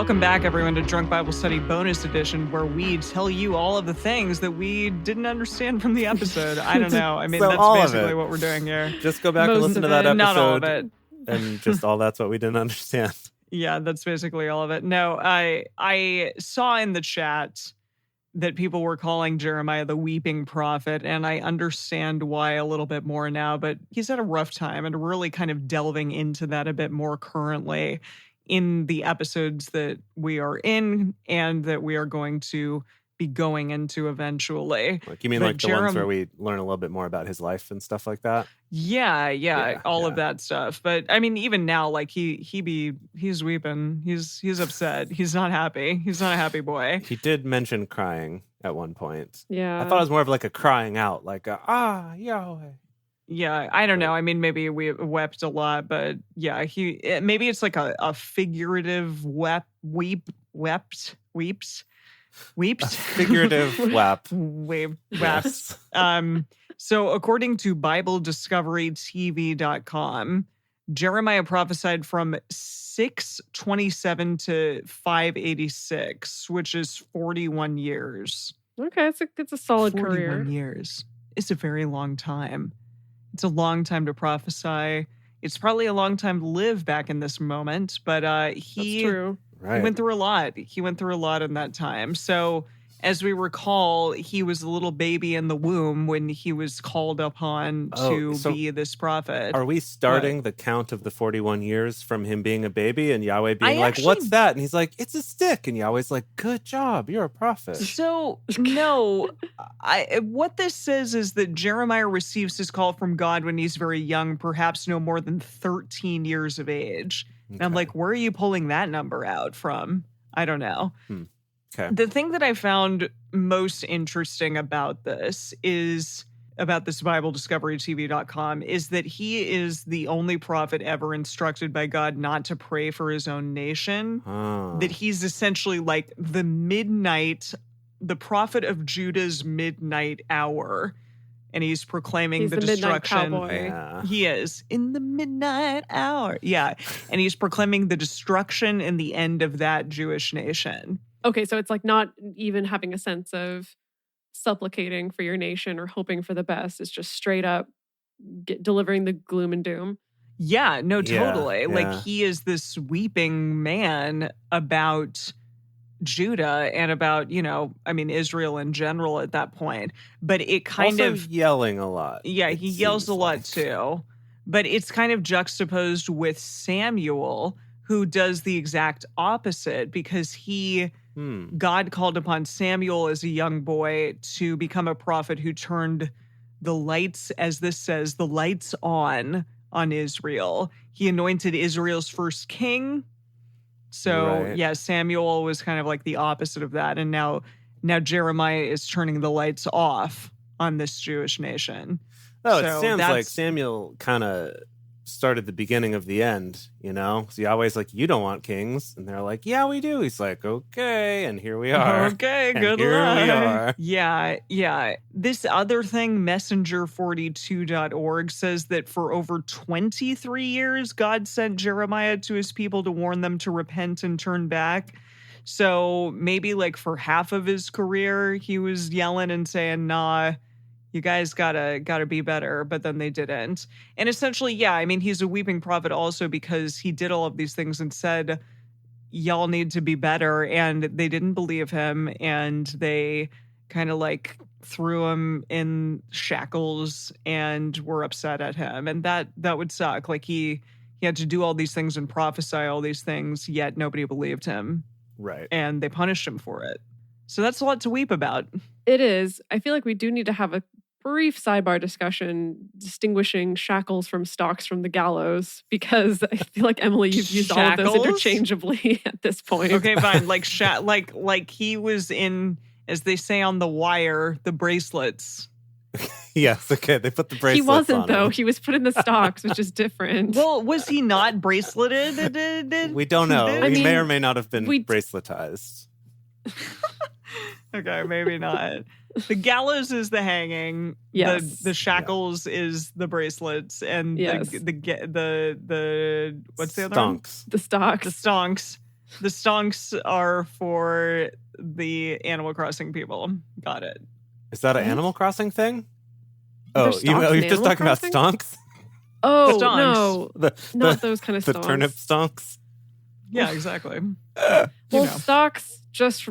Welcome back, everyone, to Drunk Bible Study Bonus Edition, where we tell you all of the things that we didn't understand from the episode. I don't know. I mean, So that's basically what we're doing here. Just go back and Most listen to of that it. episode. Not all of it. And just all that's what we didn't understand. Yeah, that's basically all of it. No, I saw in the chat that people were calling Jeremiah the weeping prophet, and I understand why a little bit more now, but he's had a rough time, and really kind of delving into that a bit more currently in the episodes that we are in and that we are going to be going into eventually. Like, you mean But like the ones where we learn a little bit more about his life and stuff like that? Yeah, all of that stuff. But I mean, even now, like he's weeping. He's upset. He's not happy. He's not a happy boy. He did mention crying at one point. Yeah. I thought it was more of like a crying out, like Yahweh. Yeah, I don't know. I mean, maybe we wept a lot, but yeah, maybe it's like a figurative weeps. Figurative wap. Wept. So according to BibleDiscoveryTV.com, Jeremiah prophesied from 627 to 586, which is 41 years. Okay, it's a solid 41 career. years. It's a very long time. It's a long time to prophesy. It's probably a long time to live back in this moment, but That's true. Right. he went through a lot. He went through a lot in that time. So, as we recall, he was a little baby in the womb when he was called upon to be this prophet. Are we starting the count of the 41 years from him being a baby and Yahweh being what's that? And he's like, it's a stick. And Yahweh's like, good job. You're a prophet. So, no, what this says is that Jeremiah receives his call from God when he's very young, perhaps no more than 13 years of age. Okay. And I'm like, where are you pulling that number out from? I don't know. Okay. The thing that I found most interesting about this BibleDiscoveryTV.com is that he is the only prophet ever instructed by God not to pray for his own nation. That he's essentially like the prophet of Judah's midnight hour. And he's proclaiming the destruction. Cowboy. Yeah. He is in the midnight hour. Yeah. And he's proclaiming the destruction and the end of that Jewish nation. Okay, so it's like not even having a sense of supplicating for your nation or hoping for the best. It's just straight up delivering the gloom and doom. Yeah, no, totally. Yeah. Like he is this weeping man about Judah and about, Israel in general at that point. But it kind also of yelling a lot. Yeah, he yells a lot too. But it's kind of juxtaposed with Samuel, who does the exact opposite because God called upon Samuel as a young boy to become a prophet who turned the lights, as this says, the lights on Israel. He anointed Israel's first king. So, Right. Yeah, Samuel was kind of like the opposite of that. And now Jeremiah is turning the lights off on this Jewish nation. Oh, So it sounds that's- like Samuel kind of started the beginning of the end, So Yahweh's like, you don't want kings. And they're like, yeah, we do. He's like, okay. And here we are. Okay, And good here luck. we are. Yeah. This other thing, messenger42.org, says that for over 23 years, God sent Jeremiah to his people to warn them to repent and turn back. So maybe like for half of his career, he was yelling and saying, nah, you guys gotta be better, but then they didn't. And essentially, yeah, I mean, he's a weeping prophet also because he did all of these things and said, y'all need to be better. And they didn't believe him. And they kind of like threw him in shackles and were upset at him. And that would suck. Like he had to do all these things and prophesy all these things, yet nobody believed him. Right. And they punished him for it. So that's a lot to weep about. It is. I feel like we do need to have a brief sidebar discussion distinguishing shackles from stocks from the gallows, because I feel like, Emily, you've used all of those Shackles? interchangeably at this point. Okay, fine. Like he was in, as they say on The Wire, the bracelets. Yes, okay. They put the bracelets He wasn't, on though. him. He was put in the stocks, which is different. Well, was he not braceleted? We don't know. I He mean, may or may not have been bracletized. Okay, maybe not. The gallows is the hanging. Yes. The shackles is the bracelets, and Yes. the what's the other one? Stonks. The stocks. The stonks. The stonks are for the Animal Crossing people. Got it. Is that an What? Animal Crossing thing? Are there Oh, stonks in you're just Animal talking about Crossing? stonks? Oh, Stonks. no. The, Not those kind of the stonks. turnip stonks? Yeah, exactly. Well, know. stocks,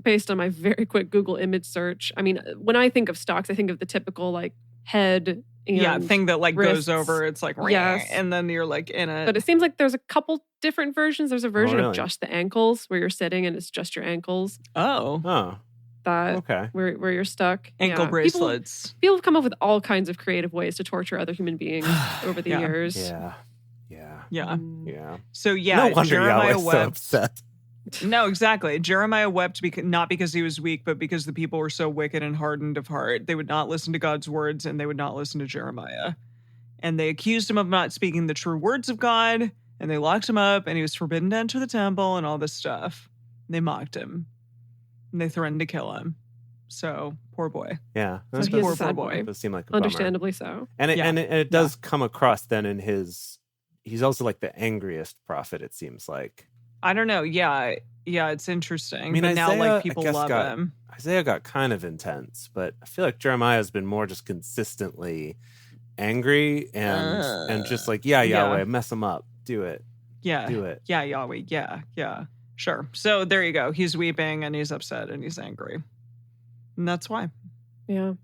based on my very quick Google image search. I mean, when I think of stocks, I think of the typical like head and Yeah, thing that like wrists. goes over. It's like, Yes. and then you're like in it. But it seems like there's a couple different versions. There's a version really? of just the ankles where you're sitting and it's just your ankles. Oh, Oh, That okay. where you're stuck. ankle Yeah. bracelets. People have come up with all kinds of creative ways to torture other human beings over the Yeah. years. Yeah. Yeah. Yeah. Mm. Yeah. So yeah, No wonder Jeremiah Yahweh's so wept. upset. No, exactly. Jeremiah wept not because he was weak, but because the people were so wicked and hardened of heart. They would not listen to God's words, and they would not listen to Jeremiah. And they accused him of not speaking the true words of God, and they locked him up, and he was forbidden to enter the temple and all this stuff. And they mocked him, and they threatened to kill him. So poor boy. Yeah. So That he is poor a sad boy. boy. does seem like a bummer. Understandably so. And it, Yeah. and it does come across then in his, he's also like the angriest prophet, it seems like. I don't know. Yeah, it's interesting. I mean, but now Isaiah, like people I guess, love got- him. Isaiah got kind of intense, but I feel like Jeremiah's been more just consistently angry and just like, yeah, Yahweh, mess him up. Do it. Yeah. Do it. Yeah, Yahweh. Yeah. Sure. So there you go. He's weeping and he's upset and he's angry. And that's why. Yeah.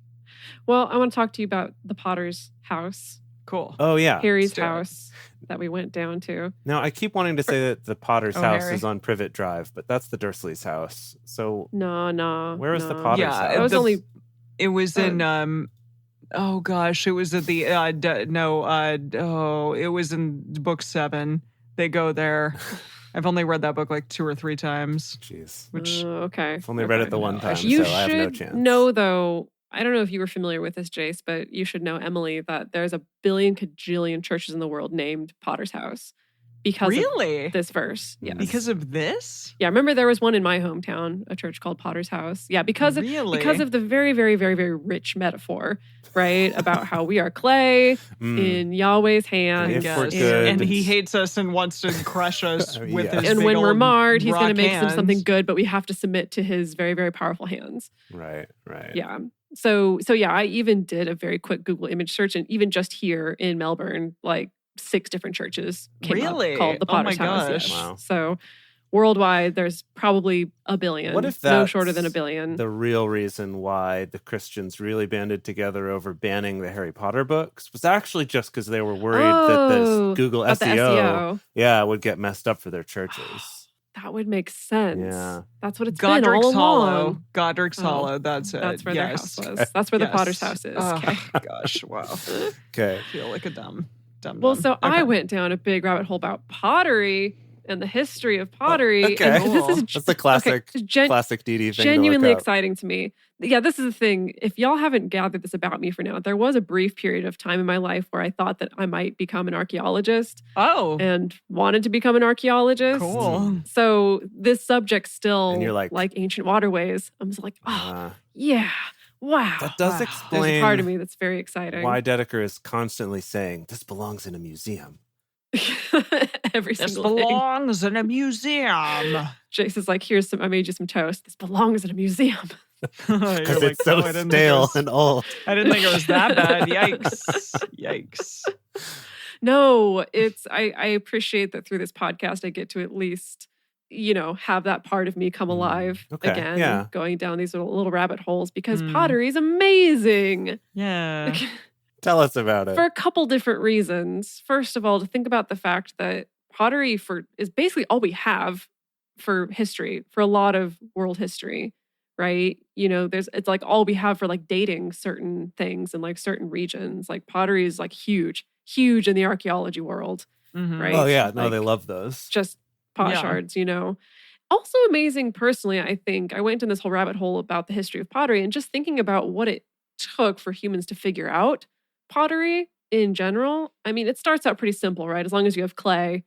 Well, I want to talk to you about the Potter's house, Cool. Oh, yeah. Harry's let's do it. house that we went down to. Now, I keep wanting to say that the Potter's Oh, house Harry. is on Privet Drive, but that's the Dursleys' house. So No. where is the no. Potter's Yeah, house? It was only It was in oh gosh, it was at the it was in book 7. They go there. I've only read that book like 2 or 3 times. Jeez. Which okay. I've only read it the one No, time, You so I have should no chance. know, though. I don't know if you were familiar with this, Jace, but you should know, Emily, that there's a billion cajillion churches in the world named Potter's House because really? of this verse. Yes. Because of this? Yeah, remember there was one in my hometown, a church called Potter's House. Yeah, because of the very, very, very, very rich metaphor, right? About how we are clay in Yahweh's hands. If we're Yes. good. And he hates us and wants to crush us with Yeah. his And big when we're old marred, he's going rock to make hands. something good, but we have to submit to his very, very powerful hands. Right. Yeah. So yeah, I even did a very quick Google image search, and even just here in Melbourne, like 6 different churches came up Really? called the Oh my Potter's House. gosh. Yes. Wow. So worldwide, there's probably a billion. What if no that's shorter than a billion? The real reason why the Christians really banded together over banning the Harry Potter books was actually just because they were worried that this Google about the SEO, would get messed up for their churches. That would make sense. Yeah. That's what it's been all Godric's along. Hollow. Godric's Oh, Hollow. That's it. That's where their Yes. house was. That's where the Yes. Potter's house is. Oh, Okay. gosh. Wow. Okay. I feel like a dumb. Well, so I Okay. went down a big rabbit hole about pottery and the history of pottery. okay. And this is That's the classic, okay, classic DD thing. genuinely to look up. exciting to me. Yeah, this is the thing. If y'all haven't gathered this about me for now, there was a brief period of time in my life where I thought that I might become an archaeologist Oh, and wanted to become an archaeologist. cool. So this subject still, And you're like ancient waterways. I'm just like, oh, Uh, yeah, wow. that does Wow. There's explain a part of me that's very exciting. why Dedeker is constantly saying, this belongs in a museum. Every This single thing. belongs in a museum. Jace is like, here's some, I made you some toast. This belongs in a museum. Because it's so stale and old. I didn't think it was that bad. Yikes. No, I appreciate that through this podcast, I get to at least, have that part of me come alive Okay, again, yeah. going down these little rabbit holes because Mm. pottery is amazing Yeah. Tell us about it. for a couple different reasons. First of all, to think about the fact that pottery is basically all we have for history, for a lot of world history, right? It's like all we have for like dating certain things and like certain regions. Like pottery is like huge in the archaeology world, Mhm. right? Oh, yeah. No, Like, they love those. just potsherds, Also amazing personally, I think. I went in this whole rabbit hole about the history of pottery and just thinking about what it took for humans to figure out pottery in general. I mean, it starts out pretty simple, right? As long as you have clay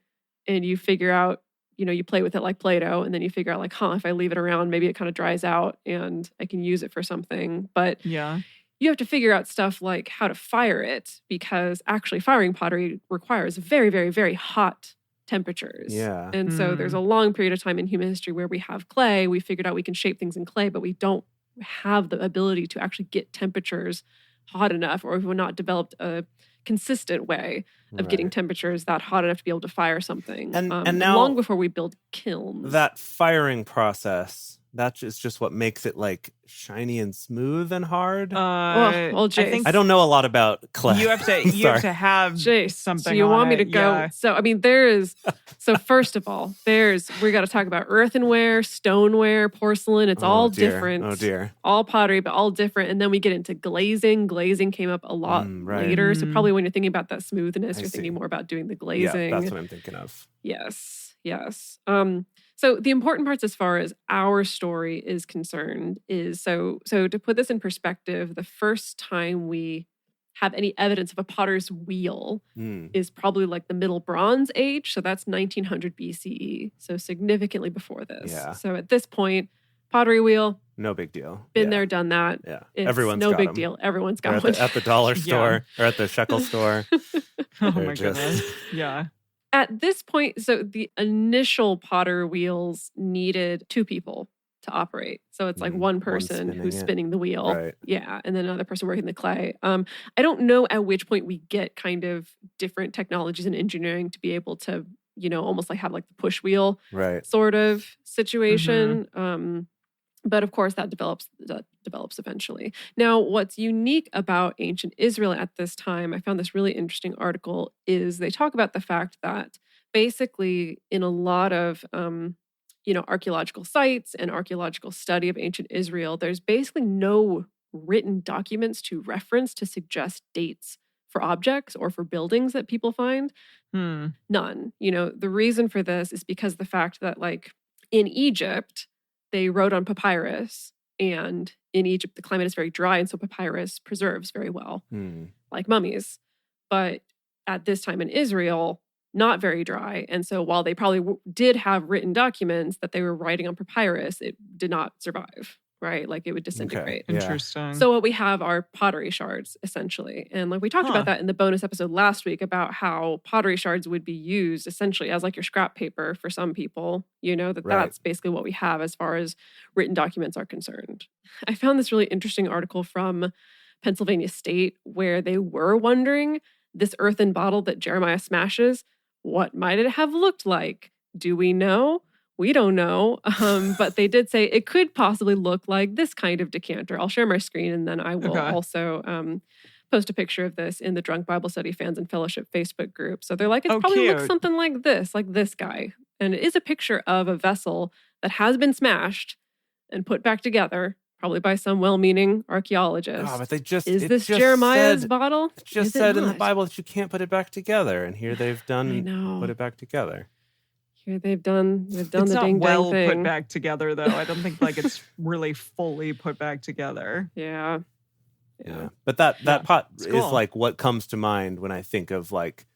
and you figure out, you play with it like Play-Doh, and then you figure out like, if I leave it around, maybe it kind of dries out and I can use it for something. But Yeah. you have to figure out stuff like how to fire it, because actually firing pottery requires very, very, very hot temperatures. Yeah. And so there's a long period of time in human history where we have clay. We figured out we can shape things in clay, but we don't have the ability to actually get temperatures hot enough, or we've not developed a consistent way of getting temperatures that hot enough to be able to fire something. And now, long before we build kilns. That firing process, that is just what makes it like shiny and smooth and hard. Well, Jace, I don't know a lot about clay. You have to have Jace, something. So you want me to go? Yeah. So I mean, there is. So first of all, we got to talk about earthenware, stoneware, porcelain. It's all different. Oh dear. All pottery, but all different. And then we get into glazing. Glazing came up a lot later. So probably when you're thinking about that smoothness, you're thinking more about doing the glazing. Yeah, that's what I'm thinking of. Yes. So the important parts as far as our story is concerned is so to put this in perspective, the first time we have any evidence of a potter's wheel is probably like the Middle Bronze Age. So that's 1900 BCE. So significantly before this. Yeah. So at this point, pottery wheel. No big deal. Been there, done that. Yeah. It's Everyone's no got big them. deal. Everyone's got Or one. at the dollar store or at the shekel store. Oh my goodness. Yeah. At this point, so the initial potter wheels needed two people to operate. So it's like one person who's spinning the wheel. Right. Yeah. And then another person working the clay. I don't know at which point we get kind of different technologies in engineering to be able to, almost like have like the push wheel sort of situation. But of course that develops eventually. Now, what's unique about ancient Israel at this time, I found this really interesting article, is they talk about the fact that basically in a lot of archaeological sites and archaeological study of ancient Israel, there's basically no written documents to reference to suggest dates for objects or for buildings that people find. None. The reason for this is because the fact that like in Egypt, they wrote on papyrus, and in Egypt, the climate is very dry, and so papyrus preserves very well, like mummies. But at this time in Israel, not very dry. And so while they probably did have written documents that they were writing on papyrus, it did not survive, right? Like it would disintegrate. Okay. Interesting. So what we have are pottery shards, essentially. And like we talked about that in the bonus episode last week about how pottery shards would be used essentially as like your scrap paper for some people, that's basically what we have as far as written documents are concerned. I found this really interesting article from Pennsylvania State where they were wondering this earthen bottle that Jeremiah smashes, what might it have looked like? Do we know? We don't know, but they did say it could possibly look like this kind of decanter. I'll share my screen and then I will also post a picture of this in the Drunk Bible Study Fans and Fellowship Facebook group. So they're like, it probably looks something like this guy. And it is a picture of a vessel that has been smashed and put back together, probably by some well-meaning archaeologist. Oh, but is this Jeremiah's bottle? It just said in the Bible that you can't put it back together. And here they've put it back together. Here they've done it's the not ding well thing. Put back together though. I don't think like it's really fully put back together. Yeah. But that pot is cool. like what comes to mind when I think of like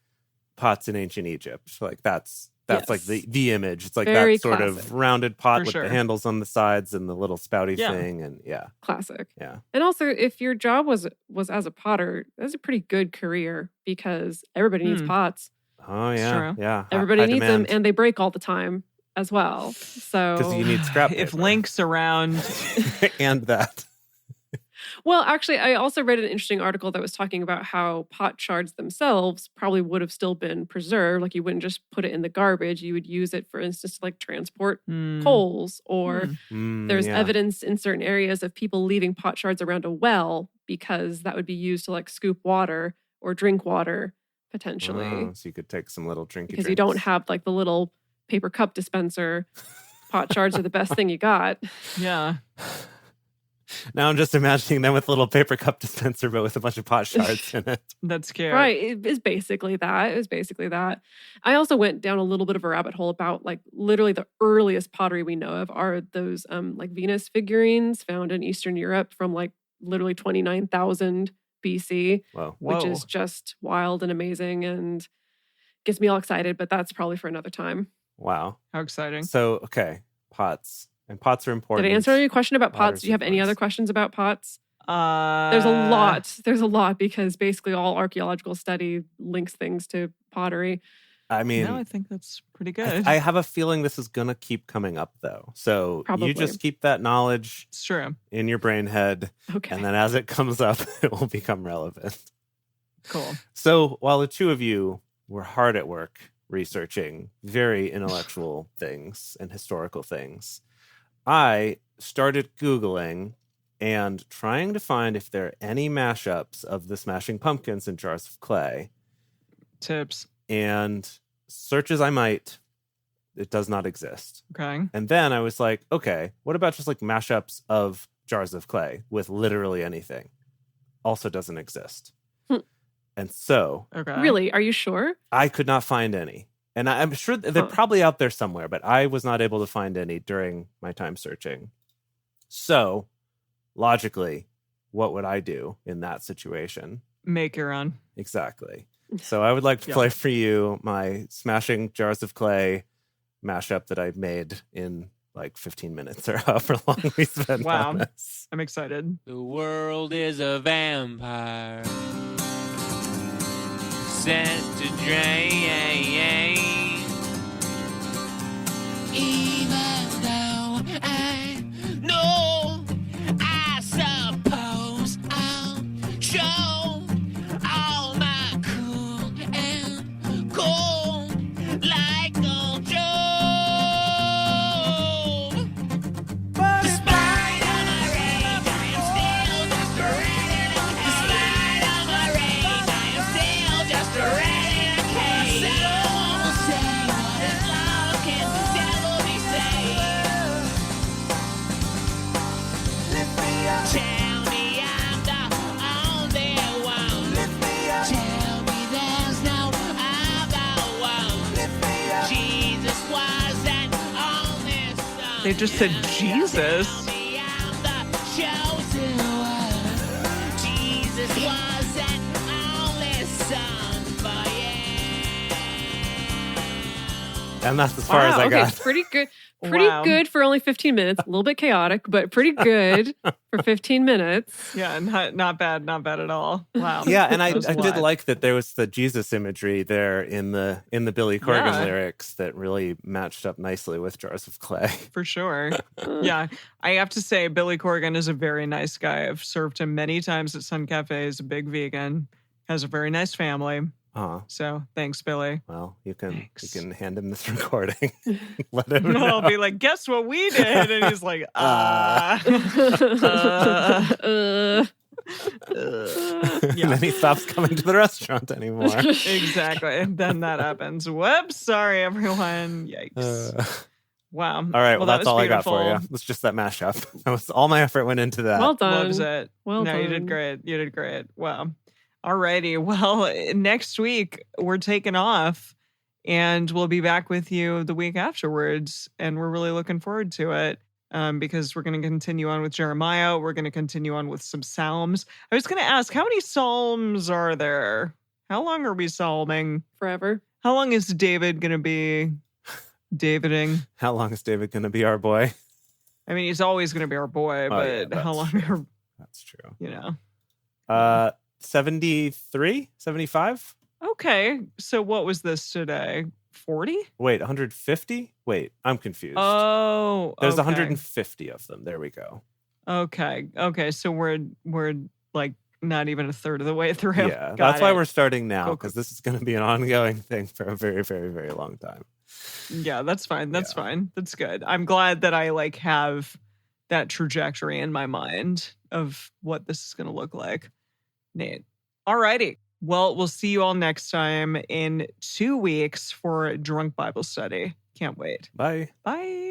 pots in ancient Egypt. Like that's like the image. It's like very that sort classic. of rounded pot with sure. the handles on the sides and the little spouty thing. And classic. Yeah. And also, if your job was as a potter, that's a pretty good career because everybody needs pots. Oh yeah, yeah. Everybody needs demand. them, and they break all the time as well. So because you need scrap paper. If Link's around, and that. Well, actually, I also read an interesting article that was talking about how pot shards themselves probably would have still been preserved. Like you wouldn't just put it in the garbage. You would use it, for instance, to like transport coals. Or there's evidence in certain areas of people leaving pot shards around a well because that would be used to like scoop water or drink water potentially. Oh, so you could take some little drinky because you don't have like the little paper cup dispenser. Pot shards are the best thing you got. Yeah. Now I'm just imagining them with a little paper cup dispenser, but with a bunch of pot shards in it. That's cute. Right. It is basically that. It was basically that. I also went down a little bit of a rabbit hole about like literally the earliest pottery we know of are those like Venus figurines found in Eastern Europe from like literally 29,000 BC, which is just wild and amazing and gets me all excited, but that's probably for another time. Wow. How exciting. So, okay, pots. And pots are important. Did I answer your question about pots? Do you have any other questions about pots? There's a lot. There's a lot because basically all archaeological study links things to pottery. I mean, no, I think that's pretty good. I have a feeling this is going to keep coming up, though. So Probably. you just keep that knowledge It's true. in your brain head. Okay. And then as it comes up, it will become relevant. Cool. So while the two of you were hard at work researching very intellectual things and historical things, I started Googling and trying to find if there are any mashups of the Smashing Pumpkins and Jars of Clay. Tips. And search as I might, it does not exist. Okay. And then I was like, okay, what about just like mashups of Jars of Clay with literally anything? Also doesn't exist. And so, Okay. Really? Are you sure? I could not find any. And I'm sure they're probably out there somewhere, but I was not able to find any during my time searching. So, logically, what would I do in that situation? Make your own. Exactly. So I would like to play for you my Smashing Jars of Clay mashup that I made in like 15 minutes or however long we spent on this. I'm excited. The world is a vampire sent to drain. Even though I know, I suppose I'll show all my cool and cool like old Joe. Despite all my rage, I am still just a rat in a cage. Despite all my rage, I am still just a rat in a cage. Someone will say, what is love? Can the devil be saved? Tell me I'm the only one. Tell me there's no other one. Jesus was an only son. They just said Jesus. Tell me I'm the chosen one. Jesus was an only son for you. And that's as far as I okay, got. pretty good. Pretty Wow. good for only 15 minutes. A little bit chaotic, but pretty good for 15 minutes. Yeah, not bad at all. Wow. Yeah, and I That was a did lot. like that there was the Jesus imagery there in the Billy Corgan Yeah. lyrics that really matched up nicely with Jars of Clay. For sure. Yeah. I have to say, Billy Corgan is a very nice guy. I've served him many times at Sun Cafe. He's a big vegan, has a very nice family. So thanks, Billy. Well, you can Thanks. hand him this recording. Let him know. I'll be like, guess what we did? And he's like, And yeah. then he stops coming to the restaurant anymore. Exactly. Then that happens. Whoops. Sorry, everyone. Yikes. Wow. All right. Well, that that's was all I got for you. beautiful. It's just that mashup. That was all my effort went into that. Well done. Loves it. Well no, you did done. great. You did great. Wow. Alrighty. Well, next week we're taking off and we'll be back with you the week afterwards. And we're really looking forward to it because we're going to continue on with Jeremiah. We're going to continue on with some Psalms. I was going to ask, how many Psalms are there? How long are we psalming? Forever. How long is David going to be Daviding? How long is David going to be our boy? I mean, he's always going to be our boy, Oh, yeah, but how long that's are, That's true. 73? 75? Okay. So what was this today? 40? Wait, 150? Wait, I'm confused. Oh, There's okay. 150 of them. There we go. Okay. So we're like not even a third of the way through. Yeah, Got that's why it. we're starting now, Cool. because this is going to be an ongoing thing for a very, very, very long time. Yeah, that's fine. That's Yeah. fine. That's good. I'm glad that I like have that trajectory in my mind of what this is going to look like. Nate. Alrighty. Well, we'll see you all next time in 2 weeks for Drunk Bible Study. Can't wait. Bye. Bye.